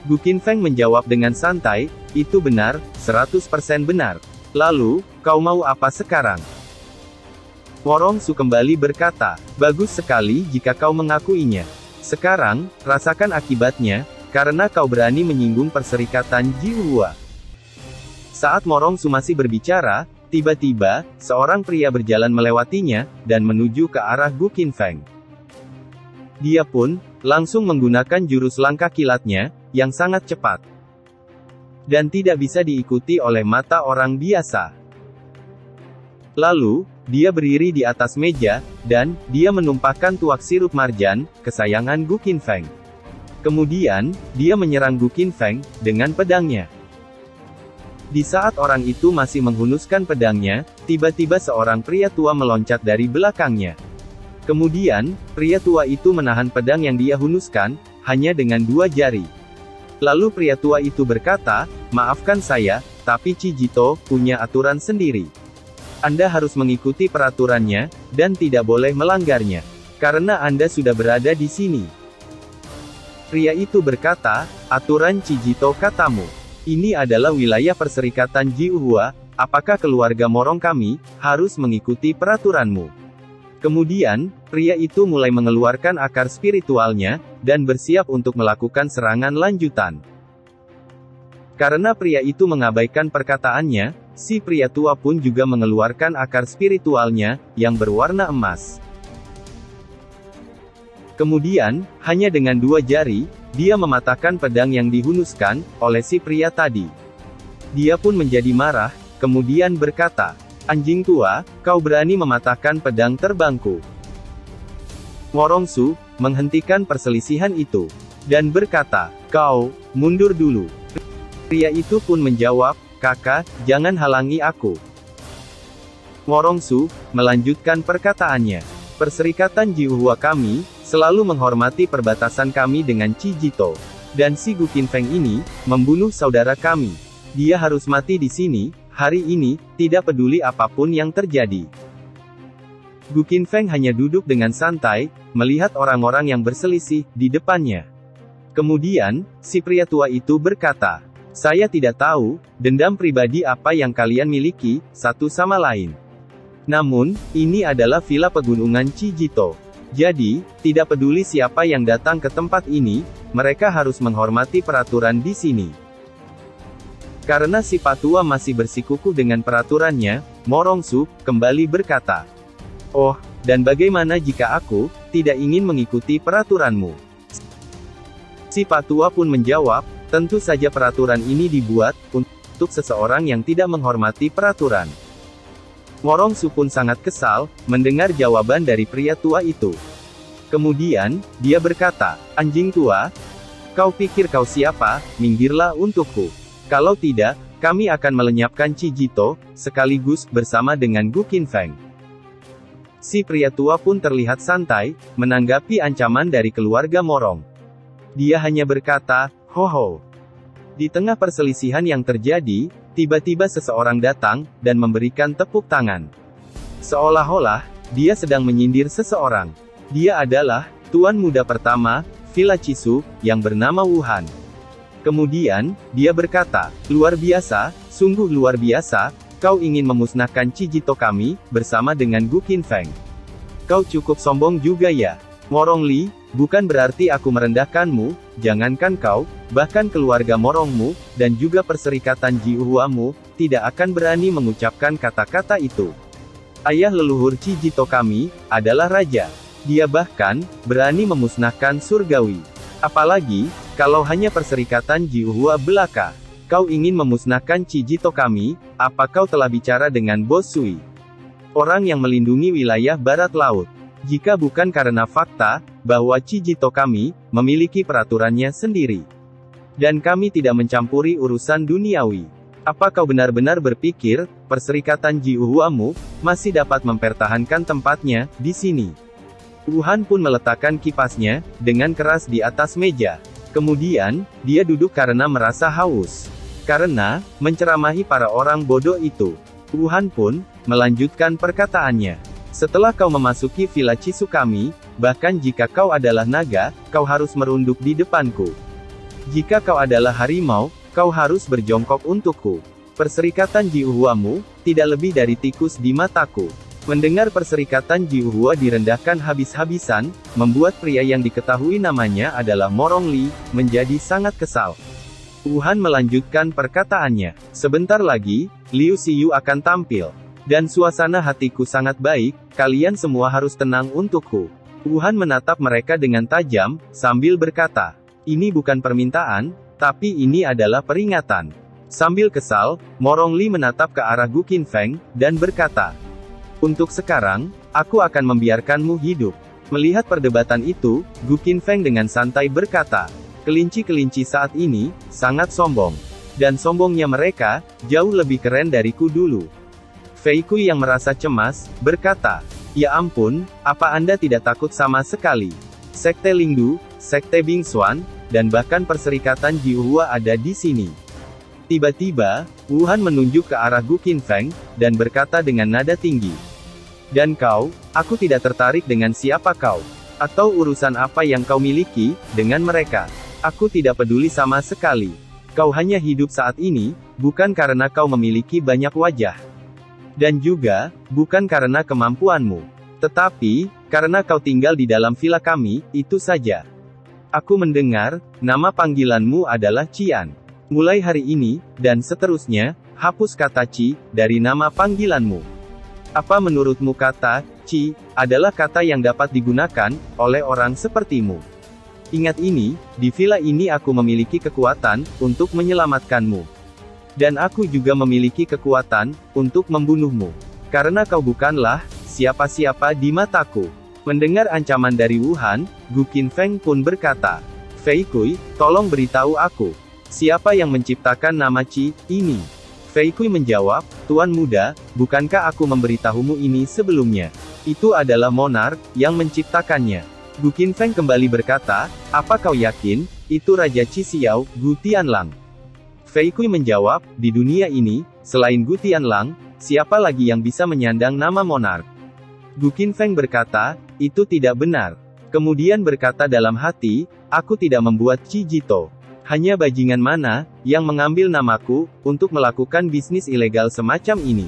Gu Qinfeng menjawab dengan santai, itu benar, 100% benar. Lalu, kau mau apa sekarang? Morongsu kembali berkata, bagus sekali jika kau mengakuinya. Sekarang, rasakan akibatnya, karena kau berani menyinggung Perserikatan Jiuhua. Saat Morongsu masih berbicara, tiba-tiba, seorang pria berjalan melewatinya, dan menuju ke arah Gu Qinfeng. Dia pun, langsung menggunakan jurus langkah kilatnya, yang sangat cepat. Dan tidak bisa diikuti oleh mata orang biasa. Lalu, dia berdiri di atas meja, dan dia menumpahkan tuak sirup marjan, kesayangan Gu Qinfeng. Kemudian, dia menyerang Gu Qinfeng, dengan pedangnya. Di saat orang itu masih menghunuskan pedangnya, tiba-tiba seorang pria tua meloncat dari belakangnya. Kemudian, pria tua itu menahan pedang yang dia hunuskan, hanya dengan 2 jari. Lalu pria tua itu berkata, maafkan saya, tapi Chijito punya aturan sendiri. Anda harus mengikuti peraturannya, dan tidak boleh melanggarnya. Karena Anda sudah berada di sini. Pria itu berkata, aturan Chijito katamu. Ini adalah wilayah Perserikatan Jiuhua, apakah keluarga Morong kami, harus mengikuti peraturanmu? Kemudian, pria itu mulai mengeluarkan akar spiritualnya, dan bersiap untuk melakukan serangan lanjutan. Karena pria itu mengabaikan perkataannya, si pria tua pun juga mengeluarkan akar spiritualnya, yang berwarna emas. Kemudian, hanya dengan 2 jari, dia mematahkan pedang yang dihunuskan, oleh si pria tadi. Dia pun menjadi marah, kemudian berkata, anjing tua, kau berani mematahkan pedang terbangku. Morongsu menghentikan perselisihan itu, dan berkata, kau, mundur dulu. Pria itu pun menjawab, kakak, jangan halangi aku. Morongsu melanjutkan perkataannya, Perserikatan Jiuhua kami, selalu menghormati perbatasan kami dengan Chijito. Dan si Gu Qinfeng ini, membunuh saudara kami. Dia harus mati di sini, hari ini, tidak peduli apapun yang terjadi. Gu Qinfeng hanya duduk dengan santai, melihat orang-orang yang berselisih, di depannya. Kemudian, si pria tua itu berkata, saya tidak tahu, dendam pribadi apa yang kalian miliki, satu sama lain. Namun, ini adalah villa pegunungan Chijito. Jadi, tidak peduli siapa yang datang ke tempat ini, mereka harus menghormati peraturan di sini. Karena si patua masih bersikukuh dengan peraturannya, Morongsu kembali berkata, oh, dan bagaimana jika aku tidak ingin mengikuti peraturanmu? Si patua pun menjawab, tentu saja peraturan ini dibuat untuk seseorang yang tidak menghormati peraturan. Morongsu pun sangat kesal mendengar jawaban dari pria tua itu. Kemudian, dia berkata, anjing tua, kau pikir kau siapa? Minggirlah untukku. Kalau tidak, kami akan melenyapkan Chijito, sekaligus, bersama dengan Gu Qinfeng. Si pria tua pun terlihat santai, menanggapi ancaman dari keluarga Morong. Dia hanya berkata, ho. Di tengah perselisihan yang terjadi, tiba-tiba seseorang datang, dan memberikan tepuk tangan. Seolah-olah, dia sedang menyindir seseorang. Dia adalah, tuan muda pertama, Villa Chisu, yang bernama Wuhan. Kemudian, dia berkata, luar biasa, sungguh luar biasa, kau ingin memusnahkan Chijito kami, bersama dengan Gu Qinfeng. Kau cukup sombong juga ya. Morong Li, Bukan berarti aku merendahkanmu, jangankan kau, bahkan keluarga Morongmu, dan juga perserikatan Jiuhuamu, tidak akan berani mengucapkan kata-kata itu. Ayah leluhur Chijito kami, adalah raja. Dia bahkan, berani memusnahkan surgawi. Apalagi, kalau hanya perserikatan Jiuhua belaka. Kau ingin memusnahkan Chijito kami, apa kau telah bicara dengan Bos Sui? Orang yang melindungi wilayah barat laut. Jika bukan karena fakta, bahwa Chijito kami, memiliki peraturannya sendiri. Dan kami tidak mencampuri urusan duniawi. Apa kau benar-benar berpikir, perserikatan Jiuhuamu, masih dapat mempertahankan tempatnya, di sini? Wuhan pun meletakkan kipasnya, dengan keras di atas meja. Kemudian, dia duduk karena merasa haus. Karena, menceramahi para orang bodoh itu. Wuhan pun, melanjutkan perkataannya. Setelah kau memasuki Villa Chisu kami, bahkan jika kau adalah naga, kau harus merunduk di depanku. Jika kau adalah harimau, kau harus berjongkok untukku. Perserikatan Jiuhuamu, tidak lebih dari tikus di mataku. Mendengar perserikatan Jiuhua direndahkan habis-habisan, membuat pria yang diketahui namanya adalah Morong Li, menjadi sangat kesal. Wuhan melanjutkan perkataannya. Sebentar lagi, Liu Xiyu akan tampil. Dan suasana hatiku sangat baik, kalian semua harus tenang untukku. Wuhan menatap mereka dengan tajam, sambil berkata, ini bukan permintaan, tapi ini adalah peringatan. Sambil kesal, Morong Li menatap ke arah Gu Qinfeng, dan berkata, untuk sekarang, aku akan membiarkanmu hidup. Melihat perdebatan itu, Gu Qinfeng dengan santai berkata, kelinci-kelinci saat ini, sangat sombong. Dan sombongnya mereka, jauh lebih keren dariku dulu. Fei Kui yang merasa cemas, berkata, ya ampun, apa Anda tidak takut sama sekali? Sekte Lingdu, Sekte Bingxuan, dan bahkan perserikatan Jiuhua ada di sini. Tiba-tiba, Wuhan menunjuk ke arah Gu Qinfeng, dan berkata dengan nada tinggi. Dan kau, aku tidak tertarik dengan siapa kau, atau urusan apa yang kau miliki, dengan mereka. Aku tidak peduli sama sekali. Kau hanya hidup saat ini, bukan karena kau memiliki banyak wajah. Dan juga, bukan karena kemampuanmu. Tetapi, karena kau tinggal di dalam villa kami, itu saja. Aku mendengar, nama panggilanmu adalah Qian. Mulai hari ini, dan seterusnya, hapus kata Qi, dari nama panggilanmu. Apa menurutmu kata, Qi, adalah kata yang dapat digunakan, oleh orang sepertimu? Ingat ini, di villa ini aku memiliki kekuatan, untuk menyelamatkanmu. Dan aku juga memiliki kekuatan, untuk membunuhmu. Karena kau bukanlah, siapa-siapa di mataku. Mendengar ancaman dari Wuhan, Gu Qinfeng pun berkata, Fei Kui, tolong beritahu aku. Siapa yang menciptakan nama Qi, ini? Fei Kui menjawab, Tuan Muda, bukankah aku memberitahumu ini sebelumnya? Itu adalah monark, yang menciptakannya. Gu Qinfeng kembali berkata, apa kau yakin, itu Raja Qi Xiao, Gu Tianlang? Fei Kui menjawab, di dunia ini, selain Gu Tianlang, siapa lagi yang bisa menyandang nama monark? Gu Qinfeng berkata, itu tidak benar. Kemudian berkata dalam hati, aku tidak membuat Chijito. Hanya bajingan mana, yang mengambil namaku, untuk melakukan bisnis ilegal semacam ini?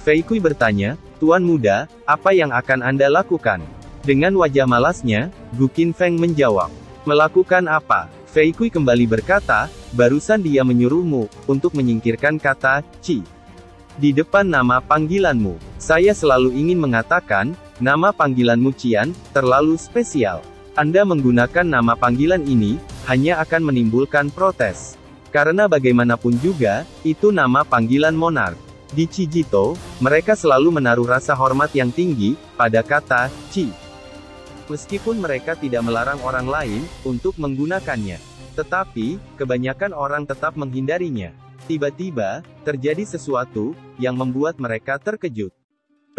Fei Kui bertanya, Tuan Muda, apa yang akan Anda lakukan? Dengan wajah malasnya, Gu Qinfeng menjawab, melakukan apa? Fei Kui kembali berkata, barusan dia menyuruhmu, untuk menyingkirkan kata, Qi. Di depan nama panggilanmu. Saya selalu ingin mengatakan, nama panggilanmu Qian, terlalu spesial. Anda menggunakan nama panggilan ini, hanya akan menimbulkan protes. Karena bagaimanapun juga, itu nama panggilan monark. Di Chijito, mereka selalu menaruh rasa hormat yang tinggi, pada kata, Qi. Meskipun mereka tidak melarang orang lain, untuk menggunakannya. Tetapi, kebanyakan orang tetap menghindarinya. Tiba-tiba, terjadi sesuatu, yang membuat mereka terkejut.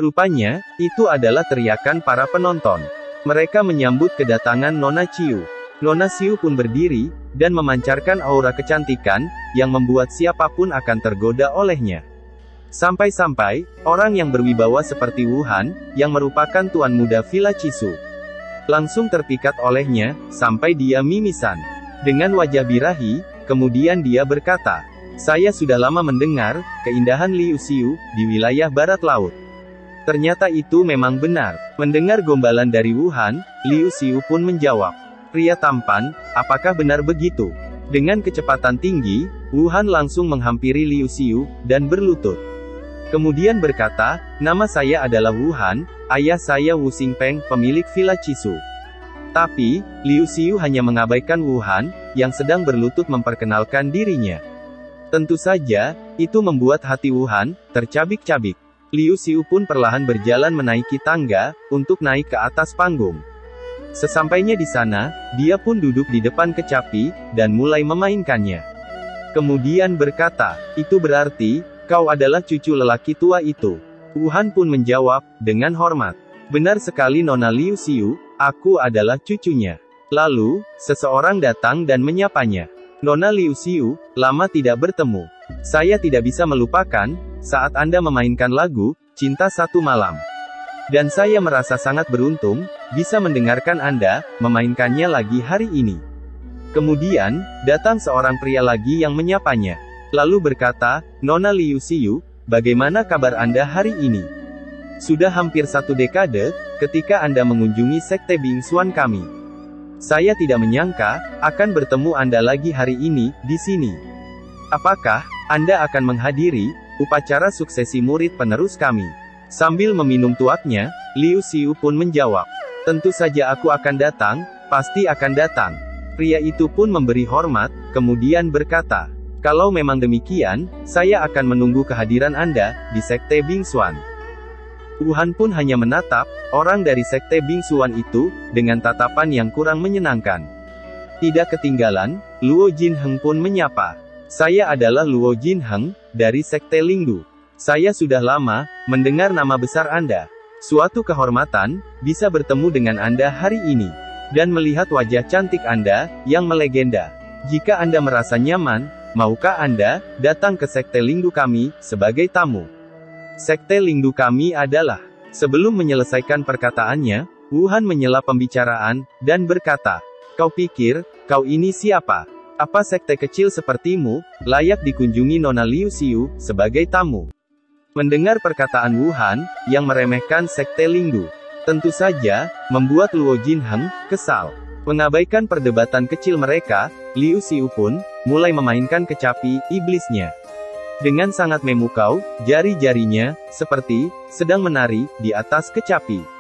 Rupanya, itu adalah teriakan para penonton. Mereka menyambut kedatangan Nona Qiu. Nona Qiu pun berdiri, dan memancarkan aura kecantikan, yang membuat siapapun akan tergoda olehnya. Sampai-sampai, orang yang berwibawa seperti Wuhan, yang merupakan tuan muda Villa Chisu, langsung terpikat olehnya, sampai dia mimisan. Dengan wajah birahi, kemudian dia berkata, saya sudah lama mendengar, keindahan Liu Xiu, di wilayah barat laut. Ternyata itu memang benar. Mendengar gombalan dari Wuhan, Liu Xiu pun menjawab. Pria tampan, apakah benar begitu? Dengan kecepatan tinggi, Wuhan langsung menghampiri Liu Xiu, dan berlutut. Kemudian berkata, nama saya adalah Wuhan, ayah saya Wu Xingpeng, pemilik Villa Chisu. Tapi, Liu Xiu hanya mengabaikan Wuhan, yang sedang berlutut memperkenalkan dirinya. Tentu saja, itu membuat hati Wuhan tercabik-cabik. Liu Xiu pun perlahan berjalan menaiki tangga, untuk naik ke atas panggung. Sesampainya di sana, dia pun duduk di depan kecapi, dan mulai memainkannya. Kemudian berkata, itu berarti, kau adalah cucu lelaki tua itu. Wuhan pun menjawab, dengan hormat. Benar sekali Nona Liu Xiu, aku adalah cucunya. Lalu, seseorang datang dan menyapanya. Nona Liu Xiu, lama tidak bertemu. Saya tidak bisa melupakan, saat Anda memainkan lagu, Cinta Satu Malam. Dan saya merasa sangat beruntung, bisa mendengarkan Anda, memainkannya lagi hari ini. Kemudian, datang seorang pria lagi yang menyapanya. Lalu berkata, Nona Liu Xiu, bagaimana kabar Anda hari ini? Sudah hampir 1 dekade, ketika Anda mengunjungi Sekte Bingsuan kami. Saya tidak menyangka, akan bertemu Anda lagi hari ini, di sini. Apakah, Anda akan menghadiri, upacara suksesi murid penerus kami? Sambil meminum tuaknya, Liu Xiu pun menjawab. Tentu saja aku akan datang, pasti akan datang. Pria itu pun memberi hormat, kemudian berkata, kalau memang demikian, saya akan menunggu kehadiran Anda, di Sekte Bingsuan. Wuhan pun hanya menatap, orang dari Sekte Bingsuan itu, dengan tatapan yang kurang menyenangkan. Tidak ketinggalan, Luo Jinheng pun menyapa. Saya adalah Luo Jinheng, dari Sekte Lingdu. Saya sudah lama, mendengar nama besar Anda. Suatu kehormatan, bisa bertemu dengan Anda hari ini. Dan melihat wajah cantik Anda, yang melegenda. Jika Anda merasa nyaman, maukah Anda, datang ke Sekte Lingdu kami, sebagai tamu? Sekte Lingdu kami adalah... Sebelum menyelesaikan perkataannya, Wuhan menyela pembicaraan, dan berkata, kau pikir, kau ini siapa? Apa sekte kecil sepertimu, layak dikunjungi Nona Liu Xiu, sebagai tamu? Mendengar perkataan Wuhan, yang meremehkan Sekte Lingdu, tentu saja, membuat Luo Jinheng, kesal. Mengabaikan perdebatan kecil mereka, Liu Xiu pun, mulai memainkan kecapi, iblisnya. Dengan sangat memukau, jari-jarinya, seperti, sedang menari, di atas kecapi.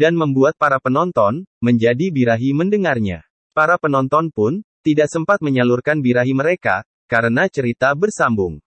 Dan membuat para penonton menjadi birahi mendengarnya. Para penonton pun tidak sempat menyalurkan birahi mereka karena cerita bersambung.